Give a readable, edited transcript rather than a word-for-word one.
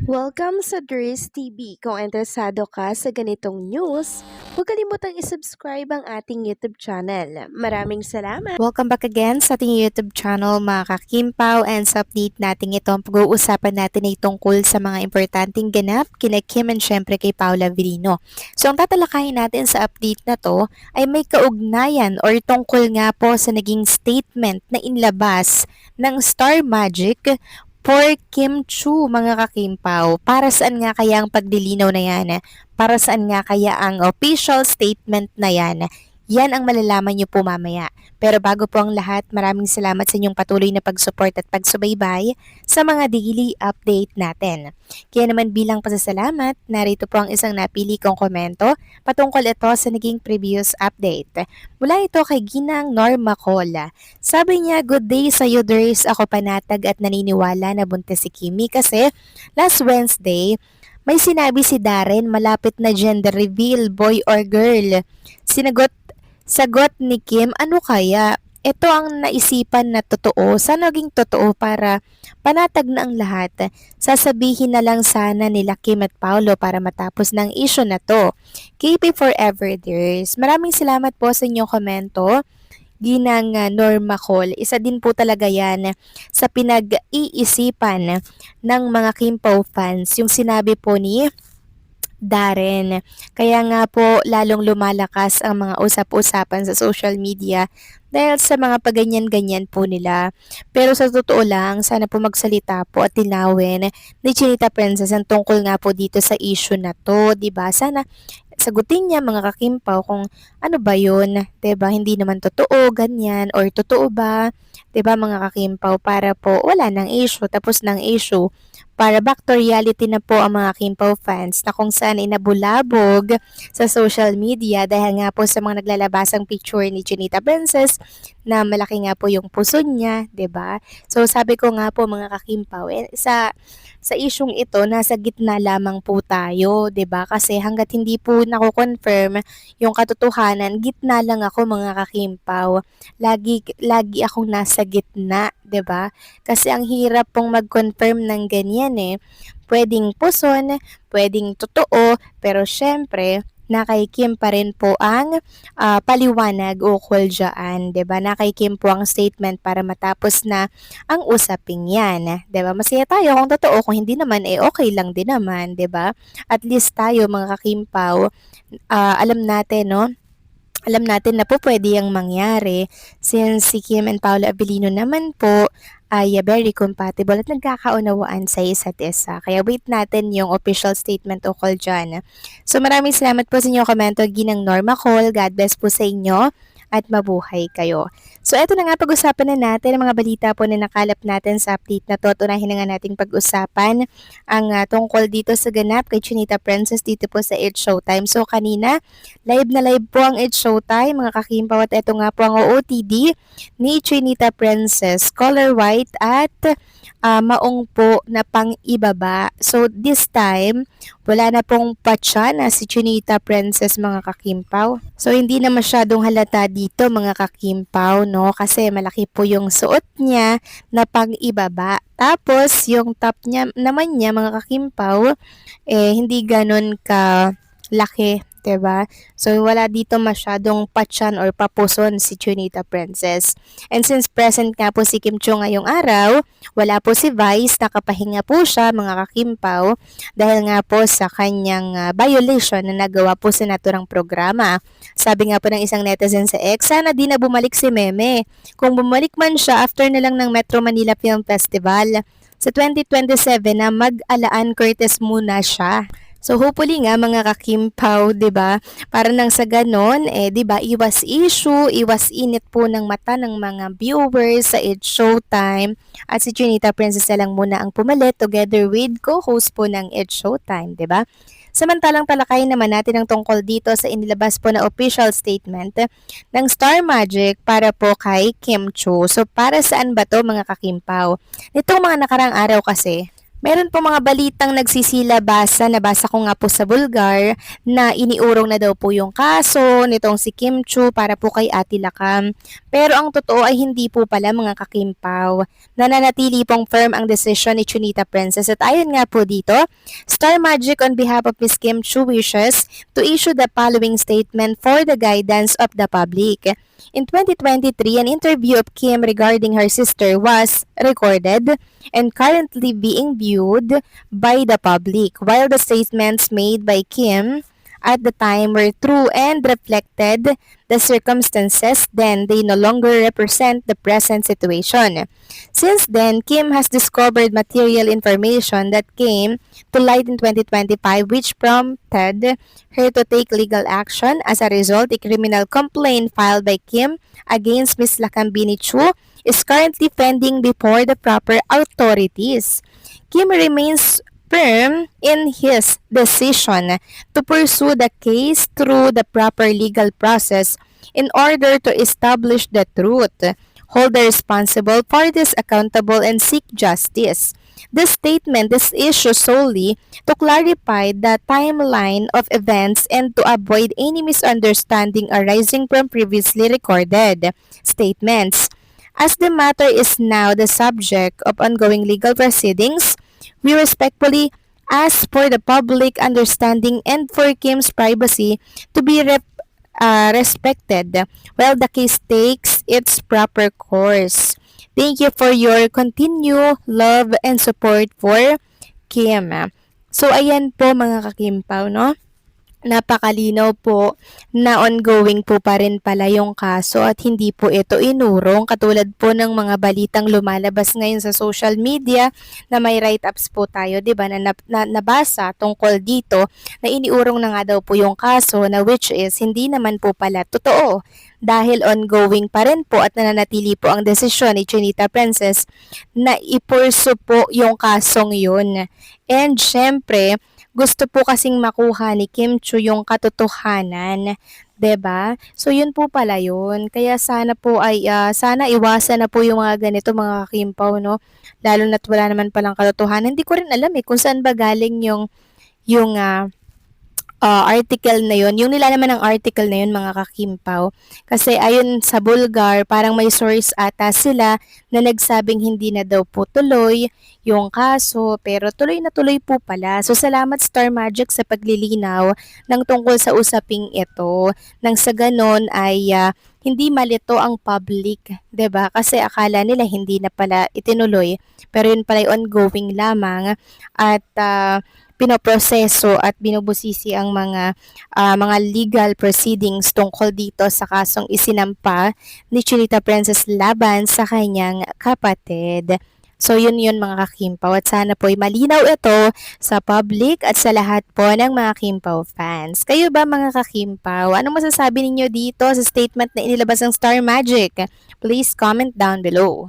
Welcome sa Dries TV. Kung interesado ka sa ganitong news, huwag kalimutang isubscribe ang ating YouTube channel. Maraming salamat! Welcome back again sa ating YouTube channel mga kakimpaw, and sa update natin ito, ang pag-uusapan natin ay tungkol sa mga importanteng ganap kina Kim and syempre kay Paula Virino. So ang tatalakayin natin sa update na to ay may kaugnayan or tungkol nga po sa naging statement na inlabas ng Star Magic for Kim Chu mga kakimpaw. Para saan nga kaya ang paglilinaw na yan? Para saan nga kaya ang official statement na yan? Yan ang malalaman nyo po mamaya. Pero bago po ang lahat, maraming salamat sa inyong patuloy na pag-support at pagsubaybay sa mga daily update natin. Kaya naman bilang pasasalamat, narito po ang isang napili kong komento patungkol ito sa naging previous update. Mula ito kay Ginang Norma Cola. Sabi niya, "Good day sa you, Dries. Ako panatag at naniniwala na buntis si Kimi kasi last Wednesday, may sinabi si Darren malapit na gender reveal, boy or girl. Sagot ni Kim, ano kaya? Ito ang naisipan na totoo. Sana naging totoo para panatag na ang lahat. Sasabihin na lang sana nila Kim at Paolo para matapos ng issue na to. KP forever, dears." Maraming salamat po sa inyong komento. Ginang Norma Cole. Isa din po talaga yan sa pinag-iisipan ng mga Kim Pao fans. Yung sinabi po ni Darren. Kaya nga po lalong lumalakas ang mga usap-usapan sa social media dahil sa mga paganyan-ganyan po nila. Pero sa totoo lang, sana po magsalita po at tinawin ni Chinita Princess ang tungkol nga po dito sa issue na to, 'di ba? Sana sagutin niya mga kakimpaw kung ano ba yun, 'di ba? Hindi naman totoo, ganyan, or totoo ba, 'di ba mga kakimpaw, para po wala nang issue, tapos ng issue, para back to reality na po ang mga Kimpaw fans na kung saan inabulabog sa social media dahil nga po sa mga naglalabasang picture ni Chinita Princess na malaki nga po yung puso niya, 'di ba? So sabi ko nga po mga kakimpaw, sa isyung ito nasa gitna lamang po tayo, 'di ba? Kasi hangga't hindi po nako-confirm yung katotohanan, gitna lang ako mga kakimpaw. Lagi akong nasa gitna, 'di ba? Kasi ang hirap pong mag-confirm ng ganyan eh. Pwedeng puson, pwedeng totoo, pero syempre, na kay Kim pa rin po ang paliwanag ukol dyan, 'di ba? Na kay Kim po ang statement para matapos na ang usaping 'yan, 'di ba? Masaya tayo kung totoo, kung hindi naman okay lang din naman, 'di ba? At least tayo mga kakimpaw, alam natin, no? Alam natin na po pwede yung mangyari since si Kim and Paolo Abilino naman po ay very compatible at nagkakaunawaan sa isa't isa. Kaya wait natin yung official statement ukol dyan. So maraming salamat po sa inyong komento, Ginang Norma Cole. God bless po sa inyo at mabuhay kayo. So eto na nga, pag-usapan na natin ang mga balita po na nakalap natin sa update na to. Tunahin na nga nating pag-usapan ang tungkol dito sa ganap kay Chinita Princess dito po sa It's Showtime. So kanina, live na live po ang It's Showtime mga kakimpaw, at eto nga po ang OOTD ni Chinita Princess, color white at maong po na pang-ibaba. So this time, wala na pong patsa na si Chinita Princess mga kakimpaw. So hindi na masyadong halata dito mga kakimpaw, no? Kasi malaki po yung suot niya na pang-ibaba. Tapos yung top niya naman niya mga kakimpaw, hindi ganun ka laki, 'di ba? So wala dito masyadong patsan or papuson si Chinita Princess. And since present nga po si Kim Cho ngayong araw, wala po si Vice, nakapahinga po siya mga kakimpaw dahil nga po sa kanyang violation na nagawa po sa naturang programa. Sabi nga po ng isang netizen sa X, sana di na bumalik si Meme. Kung bumalik man siya, after na lang ng Metro Manila Film Festival sa 2027 na mag-Alaan Curtis muna siya. So hopefully nga mga kakimpaw, 'di ba? Para nang sa ganon, 'di ba, iwas issue, iwas init po ng mata ng mga viewers sa It's Showtime. At si Chinita Princess na lang muna ang pumalit together with co-host po ng It's Showtime, 'di ba? Samantalang talakayin naman natin ang tungkol dito sa inilabas po na official statement ng Star Magic para po kay Kim Cho. So para saan ba to mga kakimpaw? Nitong mga nakarang araw kasi, Meron po mga balitang nagsisilabasa, nabasa ko nga po sa Bulgar, na iniurong na daw po yung kaso nitong si Kim Chu para po kay Ate Lakam. Pero ang totoo ay hindi po pala mga kakimpaw. Nananatili pong firm ang desisyon ni Chunita Princess at ayon nga po dito, Star Magic on behalf of Miss Kim Chu wishes to issue the following statement for the guidance of the public. In 2023, an interview of Kim regarding her sister was recorded and currently being viewed by the public. While the statements made by Kim at the time were true and reflected the circumstances, then they no longer represent the present situation. Since then, Kim has discovered material information that came to light in 2025 which prompted her to take legal action. As a result, a criminal complaint filed by Kim against Ms. Lakambini Chu is currently pending before the proper authorities. Kim remains firm in his decision to pursue the case through the proper legal process in order to establish the truth, hold the responsible parties accountable, and seek justice. This statement is issued solely to clarify the timeline of events and to avoid any misunderstanding arising from previously recorded statements. As the matter is now the subject of ongoing legal proceedings, we respectfully ask for the public understanding and for Kim's privacy to be respected while the case takes its proper course. Thank you for your continued love and support for Kim. So, ayan po mga kakimpaw, no? Napakalinaw po na ongoing po pa rin pala yung kaso at hindi po ito inurong katulad po ng mga balitang lumalabas ngayon sa social media na may write-ups po tayo, 'di ba, na nabasa tungkol dito na iniurong na nga daw po yung kaso na which is hindi naman po pala totoo dahil ongoing pa rin po at nananatili po ang desisyon ni Chinita Princess na ipurso po yung kasong yun. And syempre, gusto po kasing makuha ni Kim Chu yung katotohanan, 'di ba? So yun po pala yun. Kaya sana po ay sana iwasan na po yung mga ganito mga kakimpaw, no? Lalo na't wala naman palang katotohanan. Hindi ko rin alam eh kung saan ba galing yung article na yun, yung nilalaman ng article na yun mga kakimpaw. Kasi ayon sa Bulgar, parang may source ata sila na nagsabing hindi na daw po tuloy yung kaso, pero tuloy na tuloy po pala. So salamat Star Magic sa paglilinaw ng tungkol sa usaping ito. Nang sa ganon ay hindi malito ang public, 'di ba? Kasi akala nila hindi na pala itinuloy, pero yun pala ay ongoing lamang at pinoproseso at binubusisi ang mga legal proceedings tungkol dito sa kasong isinampa ni Chinita Princess laban sa kanyang kapatid. So yun mga kakimpaw at sana po ay malinaw ito sa public at sa lahat po ng mga Kimpaw fans. Kayo ba mga kakimpaw? Anong masasabi ninyo dito sa statement na inilabas ng Star Magic? Please comment down below.